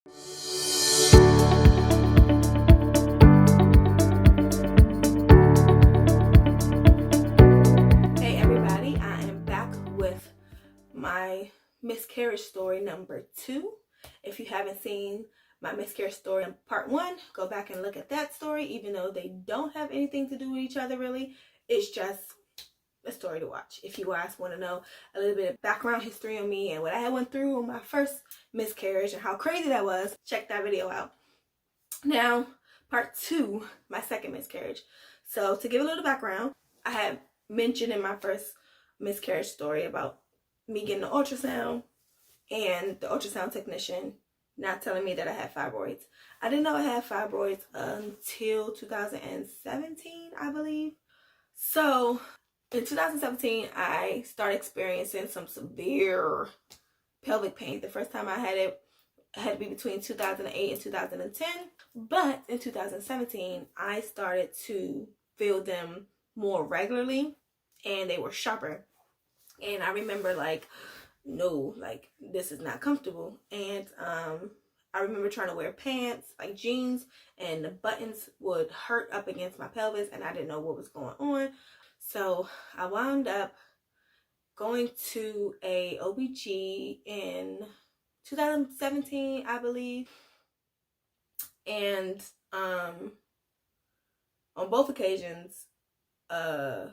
Hey everybody, I am back with my miscarriage story number 2. If you haven't seen my miscarriage story in part 1, go back and look at that story. Even though they don't have anything to do with each other really, it's just a story to watch. If you guys want to know a little bit of background history on me and what I went through on my first miscarriage and how crazy that was, check that video out. Now, part 2, my second miscarriage. So to give a little background, I had mentioned in my first miscarriage story about me getting an ultrasound and the ultrasound technician not telling me that I had fibroids. I didn't know I had fibroids until 2017, I believe. So in 2017, I started experiencing some severe pelvic pain. The first time I had it had to be between 2008 and 2010. But in 2017, I started to feel them more regularly and they were sharper. And I remember no, this is not comfortable. And I remember trying to wear pants, like jeans, and the buttons would hurt up against my pelvis and I didn't know what was going on. So I wound up going to a OBG in 2017, I believe. And on both occasions, so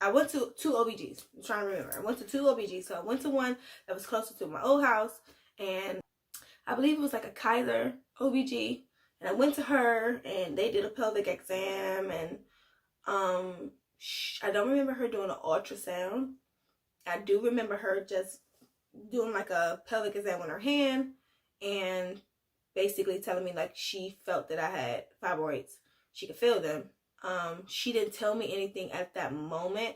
I went to 2 OBGs. I'm trying to remember. I went to 2 OBGs. So I went to one that was closer to my old house, and I believe it was like a Kaiser OBG. And I went to her, and they did a pelvic exam, and I don't remember her doing an ultrasound. I do remember her just doing like a pelvic exam with her hand, and basically telling me like she felt that I had fibroids. She could feel them. She didn't tell me anything at that moment.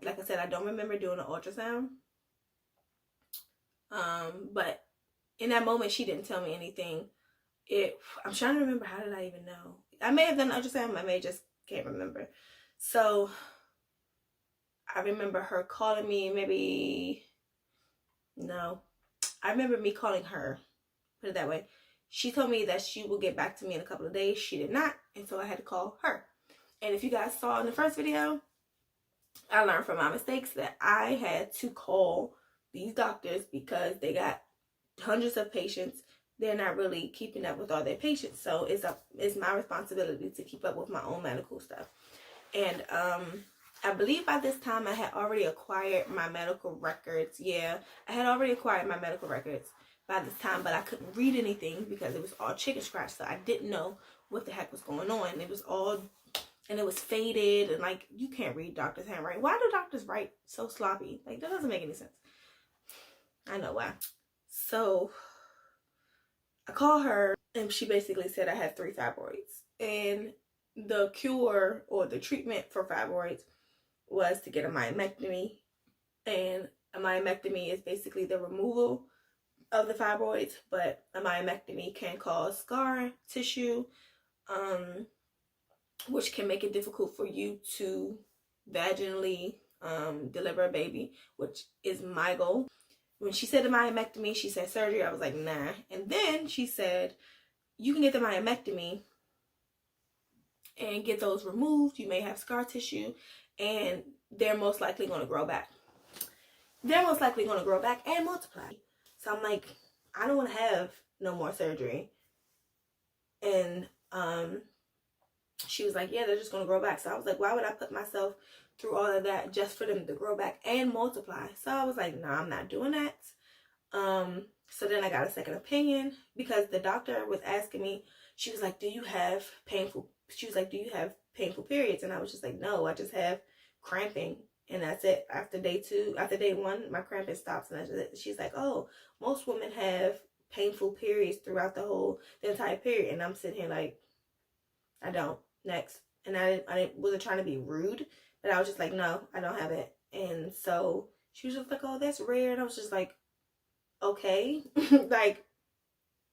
Like I said, I don't remember doing an ultrasound. But in that moment, she didn't tell me anything. I'm trying to remember, how did I even know? I may have done an ultrasound, I may just can't remember. So I remember her calling me, I remember me calling her, put it that way. She told me that she will get back to me in a couple of days. She did not, and so I had to call her. And if you guys saw in the first video, I learned from my mistakes that I had to call these doctors because they got hundreds of patients. They're not really keeping up with all their patients. So it's my responsibility to keep up with my own medical stuff. And I believe by this time I had already acquired my medical records. Yeah, I had already acquired my medical records by this time, but I couldn't read anything because it was all chicken scratch. So I didn't know what the heck was going on. It was all, and it was faded, and like, you can't read doctors' handwriting. Why do doctors write so sloppy? Like, that doesn't make any sense. I know why. So I called her, and she basically said I had 3 fibroids. And the cure or the treatment for fibroids was to get a myomectomy. And a myomectomy is basically the removal of the fibroids, but a myomectomy can cause scar tissue, which can make it difficult for you to vaginally deliver a baby, which is my goal. When she said the myomectomy, she said surgery. I was like, nah. And then she said, you can get the myomectomy and get those removed. You may have scar tissue, and they're most likely going to grow back. They're most likely going to grow back and multiply. So I'm like, I don't want to have no more surgery. And she was like, yeah, they're just going to grow back. So I was like, why would I put myself through all of that just for them to grow back and multiply? So I was like, no, I'm not doing that. So then I got a second opinion because the doctor was asking me, she was like, do you have painful periods? And I was just like, no, I just have cramping. And that's it. After day 1, my cramping stops, and that's it. She's like, oh, most women have painful periods throughout the entire period. And I'm sitting here like, I don't. Next. And I wasn't trying to be rude, but I was just like, no, I don't have it. And so she was just like, oh, that's rare. And I was just like, okay. Like,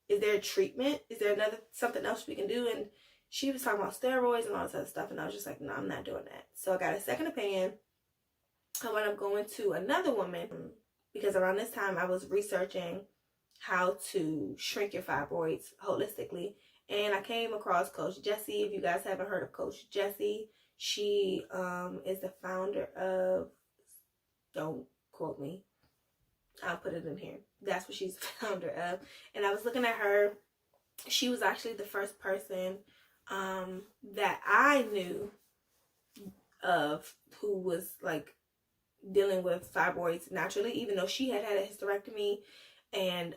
is there a treatment? Is there something else we can do? And she was talking about steroids and all this other stuff. And I was just like, no, I'm not doing that. So I got a second opinion. I wound up going to another woman because around this time I was researching how to shrink your fibroids holistically. And I came across Coach Jessie. If you guys haven't heard of Coach Jessie, she is the founder of, don't quote me, I'll put it in here. That's what she's the founder of. And I was looking at her. She was actually the first person that I knew of who was like dealing with fibroids naturally, even though she had a hysterectomy and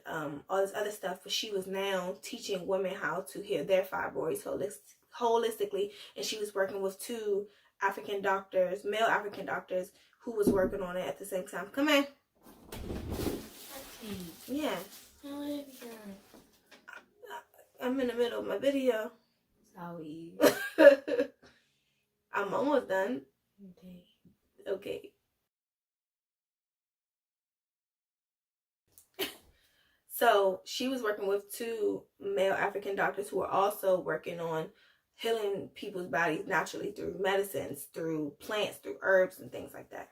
all this other stuff. But she was now teaching women how to heal their fibroids holistically. And she was working with two African doctors, male African doctors, who was working on it at the same time. Come in. Yeah. I'm in the middle of my video. Sorry. I'm almost done. Okay. So she was working with two male African doctors who were also working on healing people's bodies naturally through medicines, through plants, through herbs and things like that.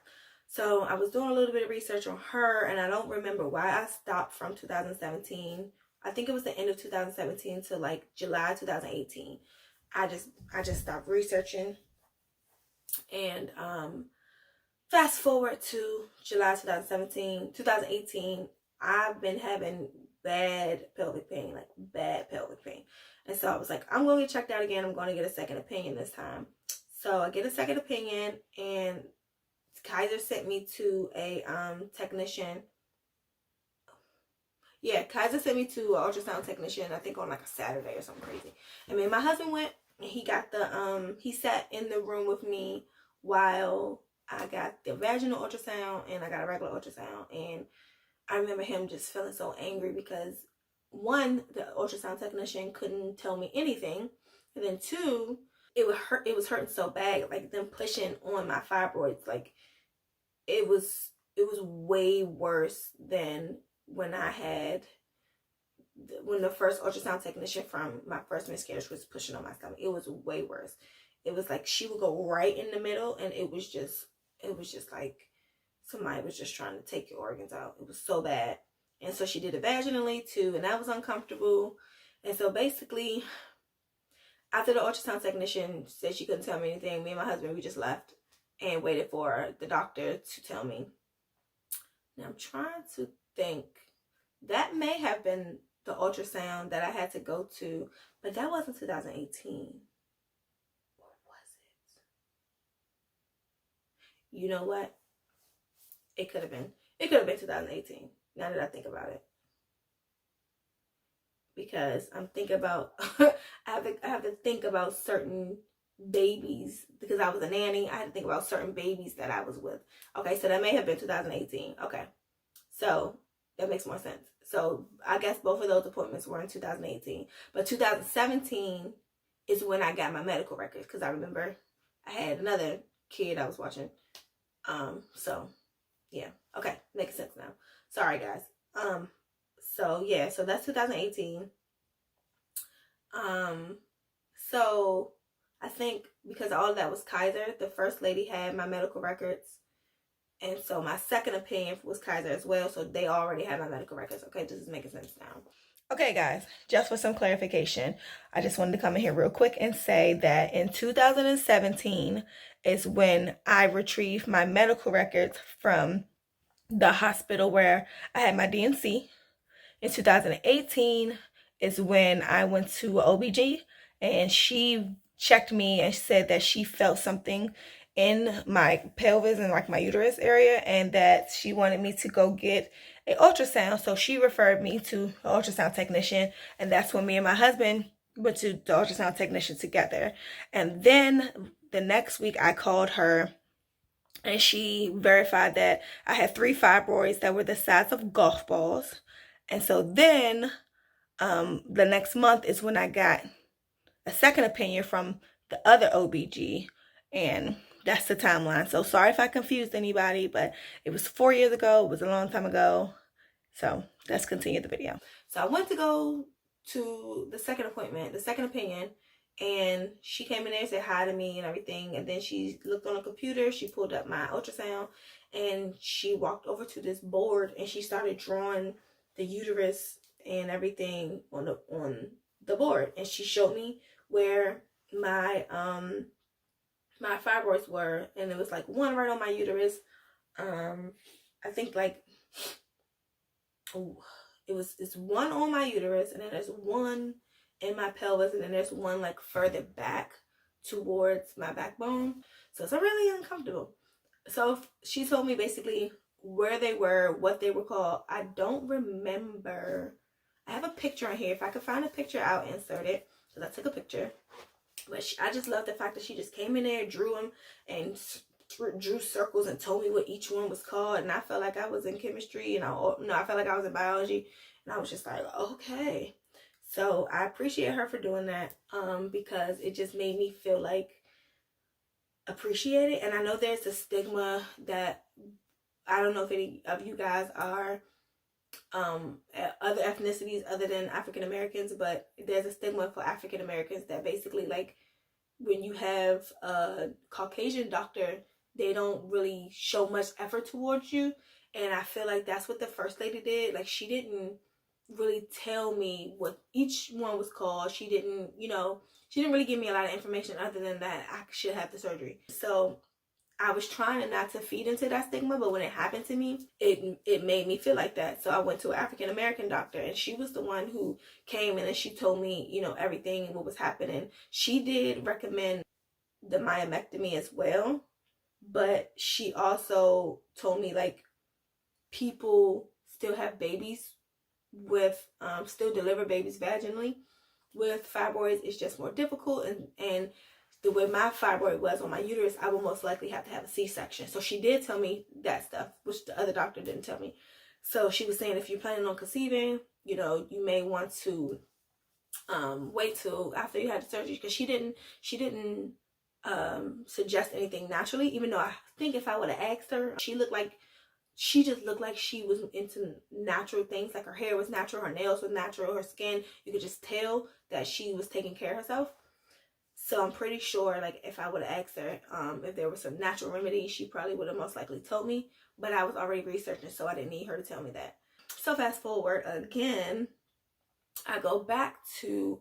So I was doing a little bit of research on her, and I don't remember why I stopped from 2017. I think it was the end of 2017 to like July 2018. I just stopped researching. And fast forward to July 2018, I've been having bad pelvic pain, like bad pelvic pain. And so I was like, I'm going to get checked out again. I'm going to get a second opinion this time. So I get a second opinion, and Kaiser sent me to a technician. Yeah, Kaiser sent me to an ultrasound technician, I think on like a Saturday or something crazy. And me and my husband went, and he got the he sat in the room with me while I got the vaginal ultrasound and I got a regular ultrasound. And I remember him just feeling so angry because, one, the ultrasound technician couldn't tell me anything, and then two, it was hurting so bad, like them pushing on my fibroids, like it was way worse than when the first ultrasound technician from my first miscarriage was pushing on my stomach. It was way worse. It was like she would go right in the middle, and it was just like somebody was just trying to take your organs out. It was so bad. And so she did it vaginally too, and that was uncomfortable. And so basically, after the ultrasound technician said she couldn't tell me anything, me and my husband, we just left and waited for the doctor to tell me. Now I'm trying to think. That may have been the ultrasound that I had to go to, but that wasn't 2018. Or was it? You know what? It could have been 2018, now that I think about it. Because I'm thinking about, I have to think about certain babies, because I was a nanny. I had to think about certain babies that I was with. Okay, so that may have been 2018. Okay, so that makes more sense. So I guess both of those appointments were in 2018. But 2017 is when I got my medical records, because I remember I had another kid I was watching. So yeah, okay, makes sense now. Sorry guys. So yeah, so that's 2018. So I think because all of that was Kaiser, the first lady had my medical records. And so my second opinion was Kaiser as well. So they already had my medical records. Okay, this is making sense now. Okay, guys, just for some clarification, I just wanted to come in here real quick and say that in 2017 is when I retrieved my medical records from the hospital where I had my DNC. In 2018 is when I went to OBG, and she checked me and said that she felt something in my pelvis and like my uterus area, and that she wanted me to go get an ultrasound. So she referred me to an ultrasound technician, and that's when me and my husband went to the ultrasound technician together. And then the next week I called her, and she verified that I had 3 fibroids that were the size of golf balls. And so then the next month is when I got a second opinion from the other OBG, and that's the timeline. So sorry if I confused anybody, but it was 4 years ago. It was a long time ago. So let's continue the video. So I went to go to the second appointment, the second opinion, and she came in there and said hi to me and everything. And then she looked on the computer, she pulled up my ultrasound, and she walked over to this board and she started drawing the uterus and everything on the board, and she showed me where my my fibroids were, and it was like one right on my uterus. I think like, oh, it's one on my uterus, and then there's one in my pelvis, and then there's one like further back towards my backbone. So it's really uncomfortable. So she told me basically where they were, what they were called. I don't remember. I have a picture on here. If I could find a picture, I'll insert it, because I took a picture. But I just love the fact that she just came in there, drew them, and drew circles and told me what each one was called. And I felt like I was in chemistry, and I felt like I was in biology, and I was just like, okay. So I appreciate her for doing that, because it just made me feel like appreciated. And I know there's a stigma that, I don't know if any of you guys are other ethnicities other than African Americans, but there's a stigma for African Americans that basically, like, when you have a Caucasian doctor, they don't really show much effort towards you. And I feel like that's what the first lady did. Like, she didn't really tell me what each one was called. She didn't, she didn't really give me a lot of information other than that I should have the surgery. So I was trying not to feed into that stigma, but when it happened to me, it made me feel like that. So I went to an African American doctor, and she was the one who came in and she told me, everything and what was happening. She did recommend the myomectomy as well, but she also told me, like, people still have babies with, still deliver babies vaginally with fibroids. It's just more difficult, and the way my fibroid was on my uterus, I would most likely have to have a C-section. So she did tell me that stuff, which the other doctor didn't tell me. So she was saying, if you're planning on conceiving, you may want to wait till after you had the surgery, because she didn't suggest anything naturally, even though I think if I would have asked her, she just looked like she was into natural things. Like, her hair was natural, her nails were natural, her skin, you could just tell that she was taking care of herself. So I'm pretty sure, like, if I would have asked her if there was some natural remedies, she probably would have most likely told me. But I was already researching, so I didn't need her to tell me that. So fast forward again, I go back to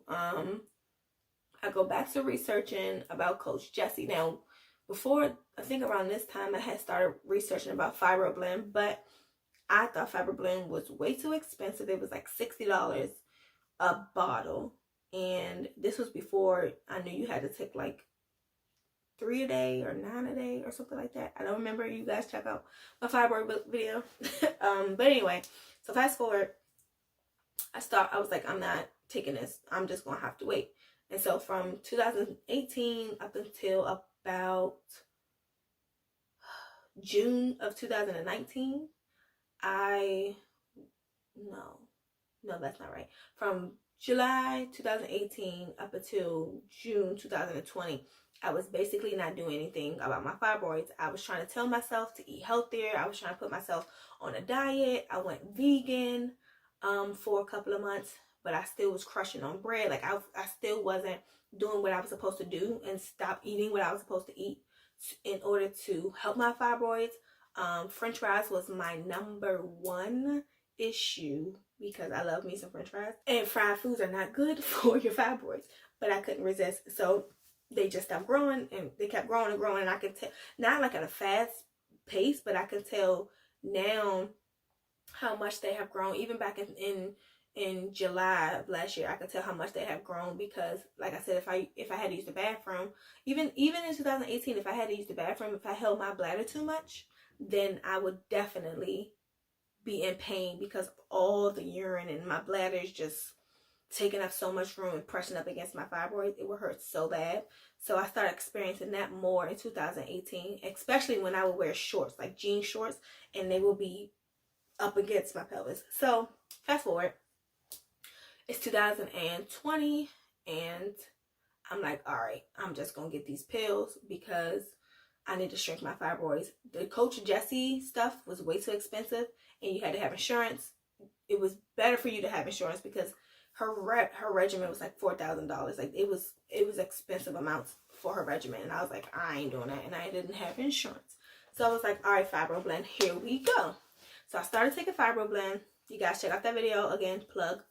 researching about Coach Jessie. Now, before, I think around this time, I had started researching about Fibroblend, but I thought Fibroblend was way too expensive. It was like $60 a bottle. And this was before I knew you had to take like 3 a day or 9 a day or something like that. I don't remember. You guys check out my fibroid video. But anyway, so fast forward, I was like, I'm not taking this. I'm just going to have to wait. And so from 2018 up until about June of 2019, no, that's not right. From July 2018 up until June 2020, I was basically not doing anything about my fibroids. I was trying to tell myself to eat healthier. I was trying to put myself on a diet. I went vegan for a couple of months, but I still was crushing on bread. Like, I still wasn't doing what I was supposed to do, and stop eating what I was supposed to eat in order to help my fibroids. French fries was my #1 issue, because I love me some French fries, and fried foods are not good for your fibroids, but I couldn't resist. So they just stopped growing, and they kept growing and growing, and I could tell, not like at a fast pace, but I can tell now how much they have grown. Even back in July of last year, I could tell how much they have grown, because, like I said, if I had to use the bathroom, even in 2018, if I had to use the bathroom, if I held my bladder too much, then I would definitely be in pain, because all the urine in my bladder is just taking up so much room and pressing up against my fibroids. It would hurt so bad. So I started experiencing that more in 2018, especially when I would wear shorts, like jean shorts, and they will be up against my pelvis. So fast forward, it's 2020, and I'm like, all right, I'm just gonna get these pills because I need to shrink my fibroids. The Coach Jessie stuff was way too expensive, and you had to have insurance. It was better for you to have insurance, because her regimen was like $4,000. Like, it was expensive amounts for her regimen, and I was like, I ain't doing that, and I didn't have insurance. So I was like, all right, Fibroblend, here we go. So I started taking Fibroblend. You guys check out that video again, plug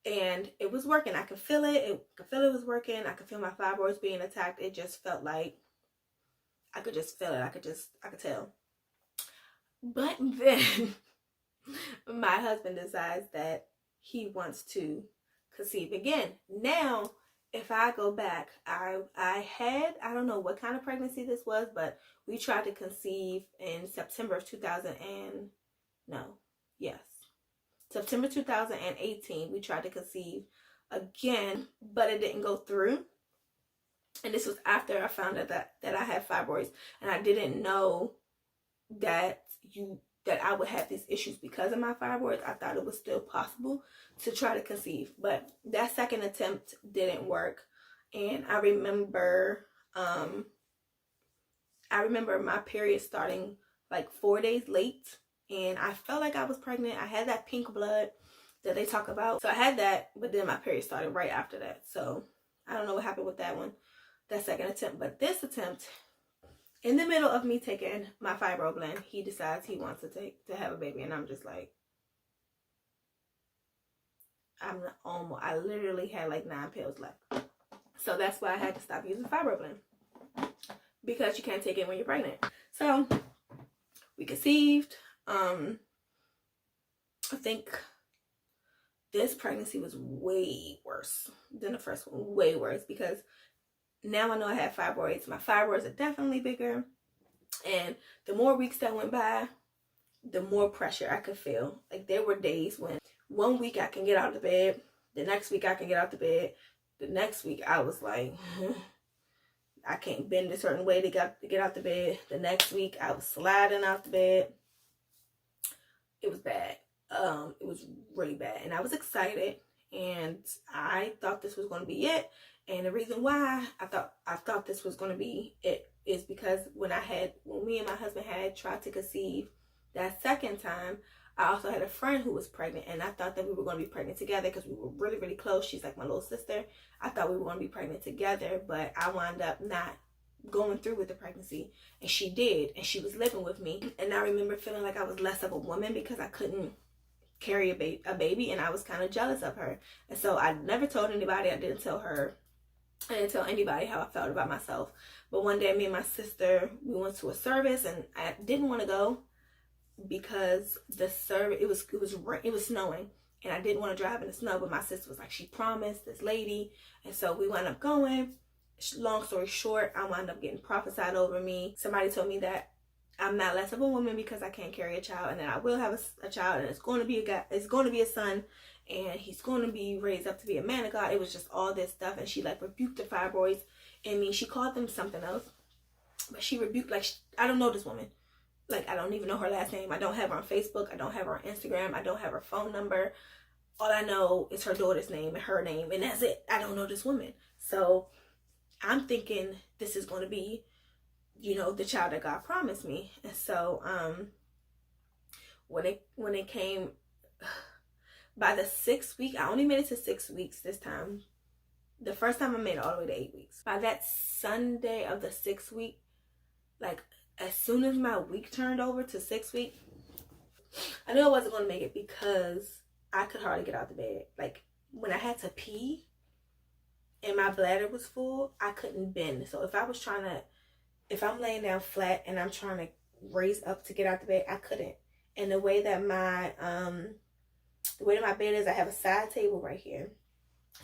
and it was working. I could feel it. I could feel it was working. I could feel my fibroids being attacked. It just felt like I could just feel it. I could tell. But then my husband decides that he wants to conceive again. Now, if I go back, I don't know what kind of pregnancy this was, but we tried to conceive in September of September 2018. We tried to conceive again, but it didn't go through. And this was after I found out that I had fibroids, and I didn't know that I would have these issues because of my fibroids. I thought it was still possible to try to conceive, but that second attempt didn't work. And I remember my period starting like 4 days late, and I felt like I was pregnant. I had that pink blood that they talk about, so I had that, but then my period started right after that. So I don't know what happened with that one, that second attempt. But this attempt, in the middle of me taking my Fibroblend, he decides he wants to have a baby, and I'm just like, I literally had like 9 pills left. So that's why I had to stop using Fibroblend, because you can't take it when you're pregnant. So we conceived. I think this pregnancy was way worse than the first one, way worse, because now I know I have fibroids. My fibroids are definitely bigger, and the more weeks that went by, the more pressure I could feel. Like, there were days when 1 week I can get out of bed, the next week I can get out the bed, the next week I was like, I can't bend a certain way to get out the bed. The next week I was sliding out the bed. It was bad. It was really bad, and I was excited, and I thought this was going to be it. And the reason why I thought this was going to be it is because when me and my husband had tried to conceive that second time, I also had a friend who was pregnant, and I thought that we were going to be pregnant together because we were really, really close. She's like my little sister. I thought we were going to be pregnant together, but I wound up not going through with the pregnancy, and she did, and she was living with me. And I remember feeling like I was less of a woman because I couldn't carry a baby, and I was kind of jealous of her. And so I never told anybody. I didn't tell her. I didn't tell anybody how I felt about myself. But one day, me and my sister, we went to a service, and I didn't want to go because the service, it was snowing, and I didn't want to drive in the snow. But my sister was like, she promised this lady, and so we wound up going. Long story short, I wound up getting prophesied over me. Somebody told me that I'm not less of a woman because I can't carry a child, and that I will have a child, and it's going to be a guy. It's going to be a son, and he's going to be raised up to be a man of God. It was just all this stuff, and she like rebuked the fibroids in me. She called them something else, but she rebuked, like, I don't know this woman. Like, I don't even know her last name. I don't have her on Facebook. I don't have her on Instagram. I don't have her phone number. All I know is her daughter's name and her name, and that's it. I don't know this woman. So I'm thinking this is going to be, the child that God promised me. And so when it came, by the 6th week, I only made it to 6 weeks this time. The first time I made it all the way to 8 weeks. By that Sunday of the 6th week, like, as soon as my week turned over to 6 weeks, I knew I wasn't going to make it because I could hardly get out of bed. Like, when I had to pee and my bladder was full, I couldn't bend. So if I'm laying down flat and I'm trying to raise up to get out the bed, I couldn't. And the way that my bed is, I have a side table right here,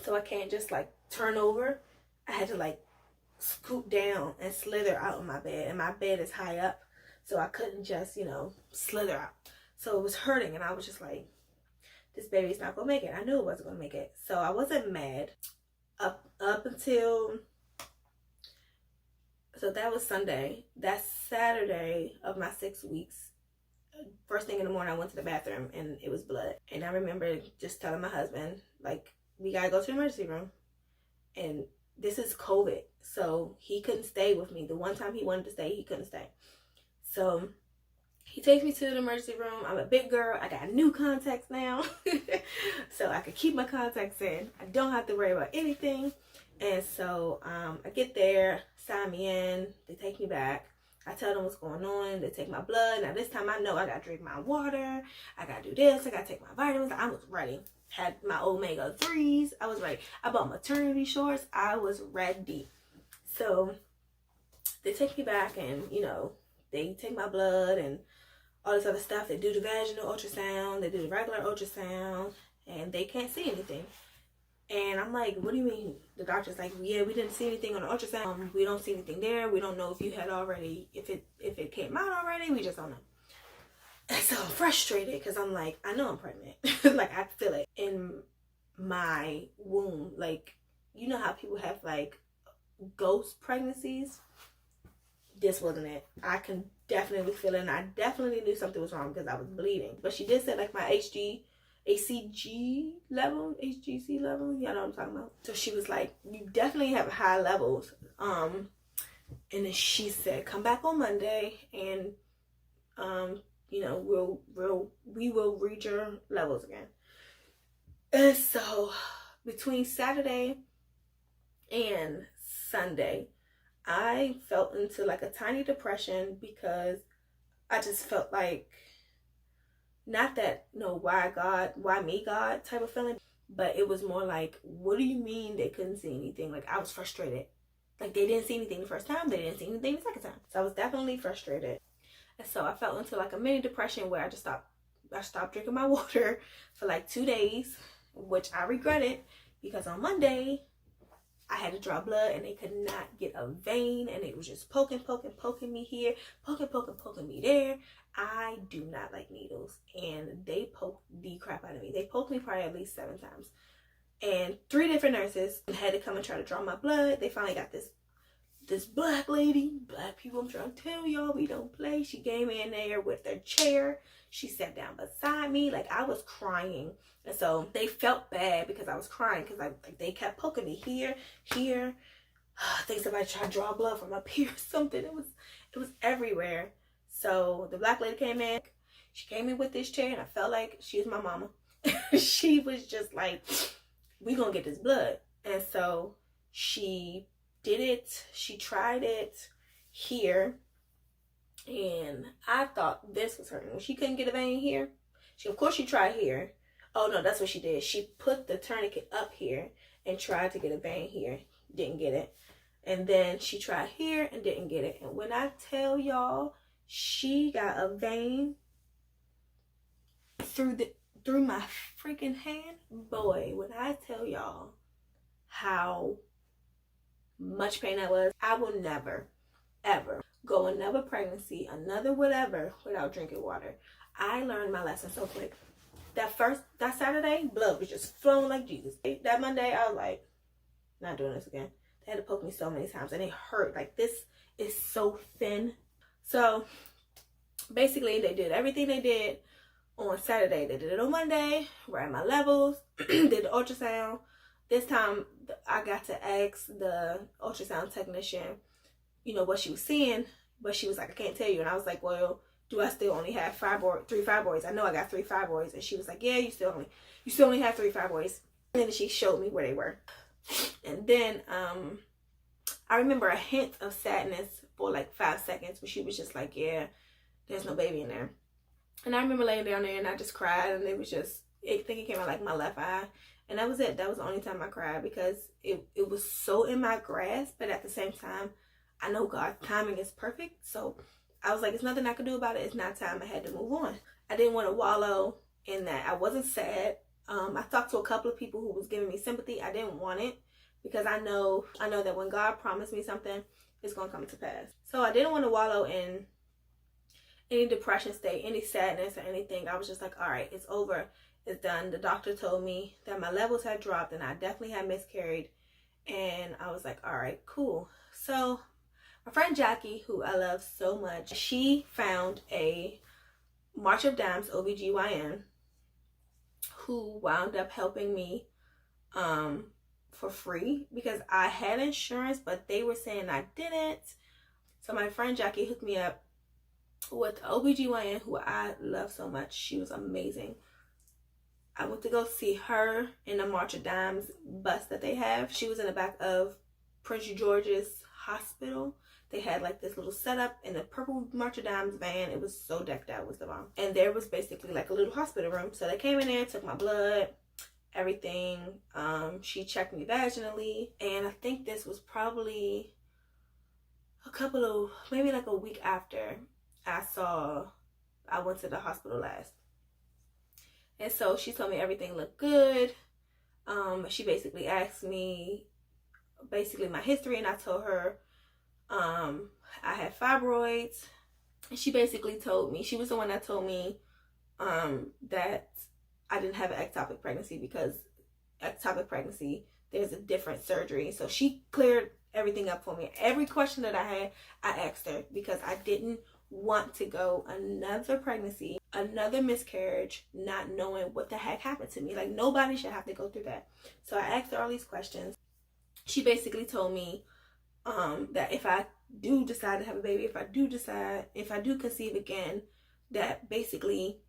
so I can't just like turn over. I had to like scoop down and slither out of my bed, and my bed is high up, so I couldn't just slither out. So it was hurting, and I was just like, this baby's not gonna make it. I knew it wasn't gonna make it, so I wasn't mad up until, so that was Sunday. That Saturday of my 6 weeks, first thing in the morning, I went to the bathroom and it was blood. And I remember just telling my husband, like, we gotta go to the emergency room. And this is COVID, so he couldn't stay with me. The one time he wanted to stay, he couldn't stay. So he takes me to the emergency room. I'm a big girl. I got new contacts now. So I could keep my contacts in. I don't have to worry about anything. And so I get there, sign me in. They take me back. I tell them what's going on. They take my blood. Now this time I know I gotta drink my water. I gotta do this. I gotta take my vitamins. I was ready. Had my omega-3s. I was ready. I bought maternity shorts. I was ready. So they take me back, and you know, they take my blood and all this other stuff. They do the vaginal ultrasound. They do the regular ultrasound, and they can't see anything. And I'm like, what do you mean? The doctor's like, yeah, we didn't see anything on the ultrasound. We don't see anything there. We don't know if you had already, if it came out already. We just don't know. And so I'm frustrated because I'm like, I know I'm pregnant. Like, I feel it in my womb. Like, you know how people have like ghost pregnancies? This wasn't it. I can definitely feel it. And I definitely knew something was wrong because I was bleeding. But she did say like my HCG level, HGC level, y'all know what I'm talking about. So she was like, you definitely have high levels. And then she said, come back on Monday, and you know, we will read your levels again. And so between Saturday and Sunday, I felt into like a tiny depression because I just felt like, not that, no, why God, why me, God type of feeling, but it was more like, what do you mean they couldn't see anything? Like, I was frustrated. Like, they didn't see anything the first time, they didn't see anything the second time. So I was definitely frustrated. And so I fell into like a mini depression where I stopped drinking my water for like 2 days, which I regretted because on Monday I had to draw blood and they could not get a vein, and it was just poking me here, poking me there. I do not like needles, and they poked the crap out of me. They poked me probably at least 7 times. And 3 different nurses had to come and try to draw my blood. They finally got this black lady. Black people, I'm trying to tell y'all, we don't play. She came in there with their chair. She sat down beside me. Like, I was crying. And so they felt bad because I was crying, because like they kept poking me here. I think somebody tried to draw blood from up here or something. It was everywhere. So the black lady came in. She came in with this chair, and I felt like she was my mama. She was just like, we gonna get this blood. And so she did it. She tried it here, and I thought this was hurting. She couldn't get a vein here. Of course she tried here. Oh no, that's what she did. She put the tourniquet up here and tried to get a vein here. Didn't get it. And then she tried here and didn't get it. And when I tell y'all, she got a vein through my freaking hand. Boy, when I tell y'all how much pain that was, I will never, ever go another pregnancy, another whatever, without drinking water. I learned my lesson so quick. That Saturday, blood was just flowing like Jesus. That Monday, I was like, not doing this again. They had to poke me so many times, and it hurt. Like, this is so thin. So basically, they did everything they did on Saturday. They did it on Monday, ran my levels, did the ultrasound. This time, I got to ask the ultrasound technician, you know, what she was seeing, but she was like, I can't tell you. And I was like, well, do I still only have 3 fibroids? I know I got 3 fibroids. And she was like, yeah, you still only have 3 fibroids. And then she showed me where they were. And then I remember a hint of sadness for like 5 seconds, but she was just like, yeah, there's no baby in there. And I remember laying down there, and I just cried, and it was just, I think it came out like my left eye. And that was it. That was the only time I cried, because it was so in my grasp, but at the same time, I know God's timing is perfect. So I was like, it's nothing I could do about it. It's not time. I had to move on. I didn't want to wallow in that. I wasn't sad. I talked to a couple of people who was giving me sympathy. I didn't want it, because I know that when God promised me something, it's going to come to pass. So I didn't want to wallow in any depression state, any sadness or anything. I was just like, all right, it's over. It's done. The doctor told me that my levels had dropped and I definitely had miscarried. And I was like, all right, cool. So my friend Jackie, who I love so much, she found a March of Dimes OBGYN who wound up helping me for free, because I had insurance, but they were saying I didn't. So my friend Jackie hooked me up with OBGYN who I love so much. She was amazing. I went to go see her in the March of Dimes bus that they have. She was in the back of Prince George's Hospital. They had like this little setup in a purple March of Dimes van. It was so decked out, was the bomb. And there was basically like a little hospital room. So they came in there, took my blood, everything. She checked me vaginally, and I think this was probably maybe like a week after I went to the hospital last. And so she told me everything looked good. She basically asked me my history, and I told her I had fibroids. And she basically told me, she was the one that told me that I didn't have an ectopic pregnancy, because ectopic pregnancy, there's a different surgery. So she cleared everything up for me. Every question that I had, I asked her, because I didn't want to go another pregnancy, another miscarriage, not knowing what the heck happened to me. Like, nobody should have to go through that. So I asked her all these questions. She basically told me that if I do decide to have a baby, if I do conceive again, that basically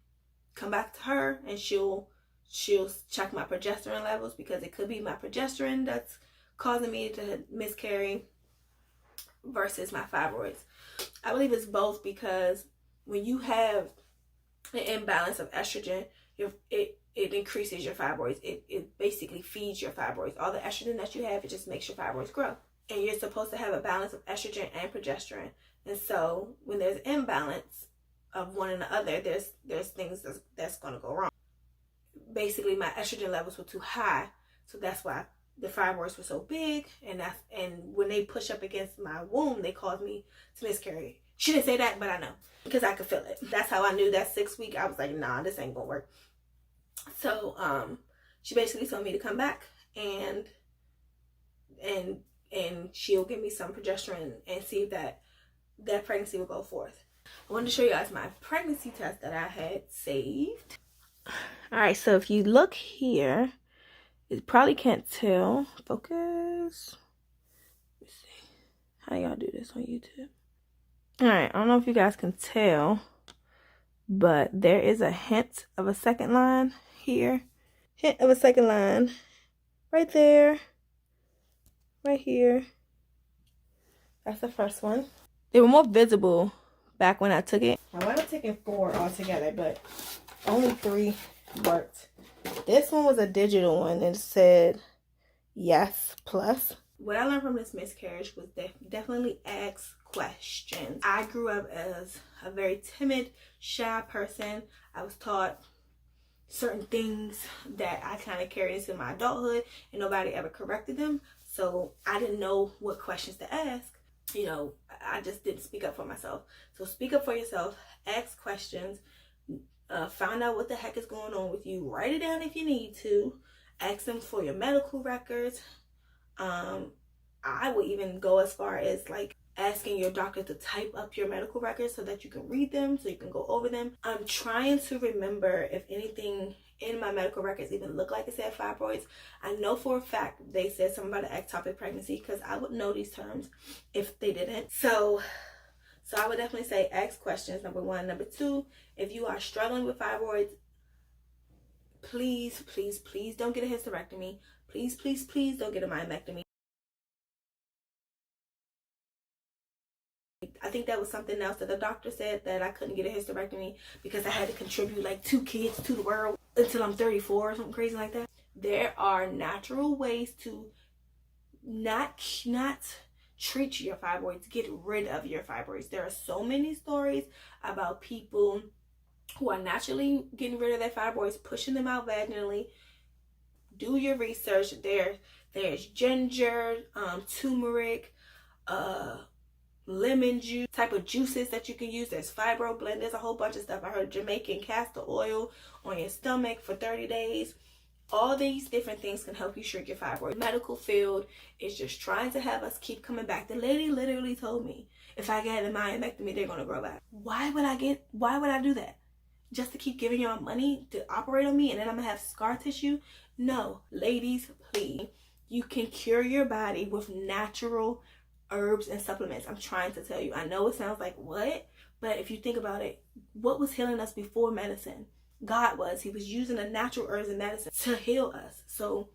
come back to her and she'll check my progesterone levels, because it could be my progesterone that's causing me to miscarry versus my fibroids. I believe it's both, because when you have an imbalance of estrogen, it increases your fibroids. It basically feeds your fibroids. All the estrogen that you have, it just makes your fibroids grow. And you're supposed to have a balance of estrogen and progesterone. And so when there's imbalance of one and the other, there's things that's going to go wrong. Basically, my estrogen levels were too high, so that's why the fibroids were so big, and when they push up against my womb, they caused me to miscarry. She didn't say that, but I know, because I could feel it. That's how I knew that 6th week. I was like, nah, this ain't gonna work. So she basically told me to come back and she'll give me some progesterone and see if that pregnancy will go forth. I wanted to show you guys my pregnancy test that I had saved. All right, so if you look here, you probably can't tell. Focus. Let's see. How y'all do this on YouTube? All right, I don't know if you guys can tell, but there is a hint of a second line here. Hint of a second line right there. Right here. That's the first one. They were more visible back when I took it. I wound up taking 4 altogether, but only 3 worked. This one was a digital one, and it said yes plus. What I learned from this miscarriage was definitely ask questions. I grew up as a very timid, shy person. I was taught certain things that I kind of carried into my adulthood, and nobody ever corrected them. So I didn't know what questions to ask. You know, I just didn't speak up for myself. So speak up for yourself, ask questions, find out what the heck is going on with you. Write it down if you need to. Ask them for your medical records. I would even go as far as like asking your doctor to type up your medical records so that you can read them, so you can go over them. I'm trying to remember if anything in my medical records even look like it said fibroids. I know for a fact they said something about an ectopic pregnancy, because I would know these terms if they didn't. So I would definitely say ask questions, number 1. Number 2, if you are struggling with fibroids, please, please, please don't get a hysterectomy. Please, please, please don't get a myomectomy. I think that was something else that the doctor said, that I couldn't get a hysterectomy because I had to contribute like 2 kids to the world until I'm 34 or something crazy like that. There are natural ways to not treat your fibroids, get rid of your fibroids. There are so many stories about people who are naturally getting rid of their fibroids, pushing them out vaginally. Do your research. There's ginger, turmeric, lemon juice, type of juices that you can use. There's Fibroblend. There's a whole bunch of stuff. I heard Jamaican castor oil on your stomach for 30 days. All these different things can help you shrink your fibroid. The medical field is just trying to have us keep coming back. The lady literally told me if I get a myomectomy, they're gonna grow back. Why would I do that? Just to keep giving y'all money to operate on me and then I'm gonna have scar tissue? No, ladies, please. You can cure your body with natural herbs and supplements. I'm trying to tell you. I know it sounds like what? But if you think about it, what was healing us before medicine? God was. He was using the natural herbs and medicine to heal us. So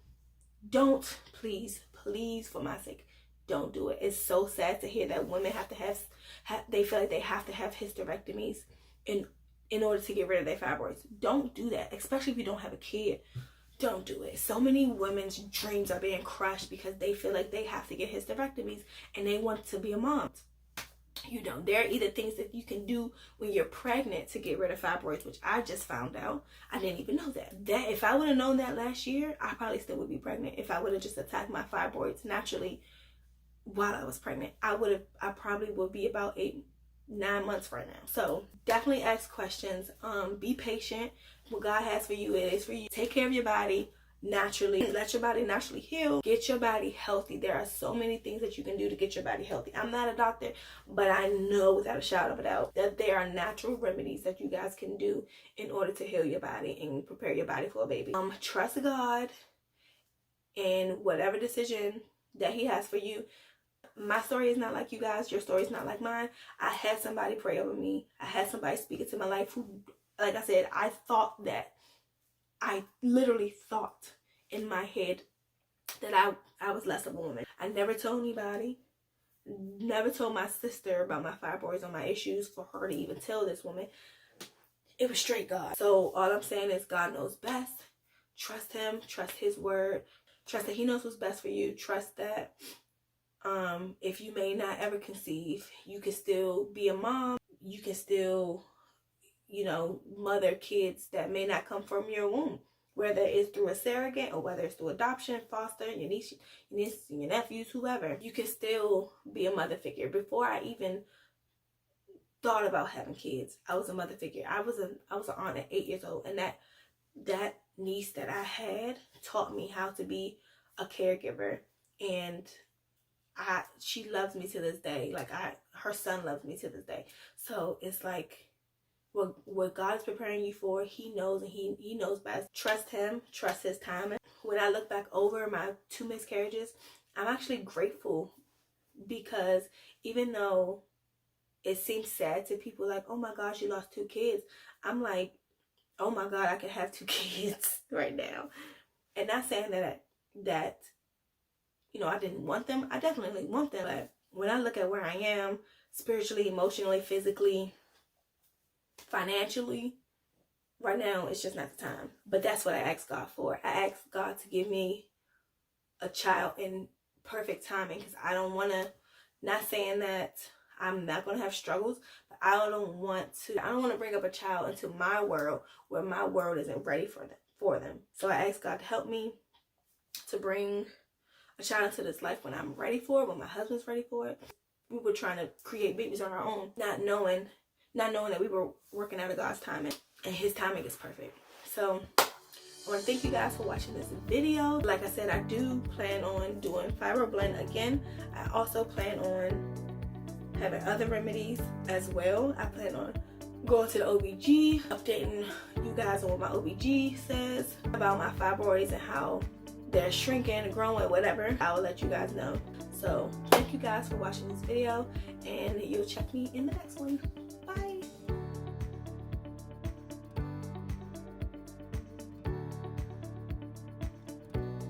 don't, please, please, for my sake, don't do it. It's so sad to hear that women have to they feel like they have to have hysterectomies in order to get rid of their fibroids. Don't do that, especially if you don't have a kid. Don't do it. So many women's dreams are being crushed because they feel like they have to get hysterectomies and they want to be a mom. You know, there are either things that you can do when you're pregnant to get rid of fibroids, which I just found out. I didn't even know that. If I would have known that last year, I probably still would be pregnant. If I would have just attacked my fibroids naturally while I was pregnant, I probably would be about 8-9 months right now. So definitely ask questions. Be patient. What God has for you, it is for you. Take care of your body naturally. Let your body naturally heal. Get your body healthy. There are so many things that you can do to get your body healthy. I'm not a doctor, but I know without a shadow of a doubt that there are natural remedies that you guys can do in order to heal your body and prepare your body for a baby. Trust God in whatever decision that He has for you. My story is not like you guys. Your story is not like mine. I had somebody pray over me. I had somebody speak into my life who, like I said, I literally thought in my head that I was less of a woman. I never told anybody. Never told my sister about my fibroids or my issues for her to even tell this woman. It was straight God. So all I'm saying is God knows best. Trust Him. Trust His word. Trust that He knows what's best for you. Trust that if you may not ever conceive, you can still be a mom. You can still, you know, mother kids that may not come from your womb, whether it's through a surrogate or whether it's through adoption, foster, your niece, your nephews, whoever. You can still be a mother figure. Before I even thought about having kids, I was a mother figure. I was an aunt at 8 years old, and that niece that I had taught me how to be a caregiver, and she loves me to this day. Like her son loves me to this day. So it's like, what God is preparing you for, He knows, and he knows best. Trust Him. Trust His timing. When I look back over my 2 miscarriages, I'm actually grateful, because even though it seems sad to people, like, oh my gosh, you lost 2 kids, I'm like, oh my God, I could have 2 kids right now. And not saying that you know, I didn't want them. I definitely want them. But when I look at where I am spiritually, emotionally, physically, financially, right now, it's just not the time. But that's what I asked God for. I asked God to give me a child in perfect timing, because I don't want to, not saying that I'm not going to have struggles, but I don't want to bring up a child into my world where my world isn't ready for them. So I asked God to help me to bring a child into this life when I'm ready for it, when my husband's ready for it. We were trying to create babies on our own, not knowing that we were working out of God's timing, and His timing is perfect. So I want to thank you guys for watching this video. Like I said, I do plan on doing Fibroblend again. I also plan on having other remedies as well. I plan on going to the OBG, updating you guys on what my OBG says about my fibroids and how they're shrinking, growing, whatever. I will let you guys know. So thank you guys for watching this video, and you'll check me in the next one.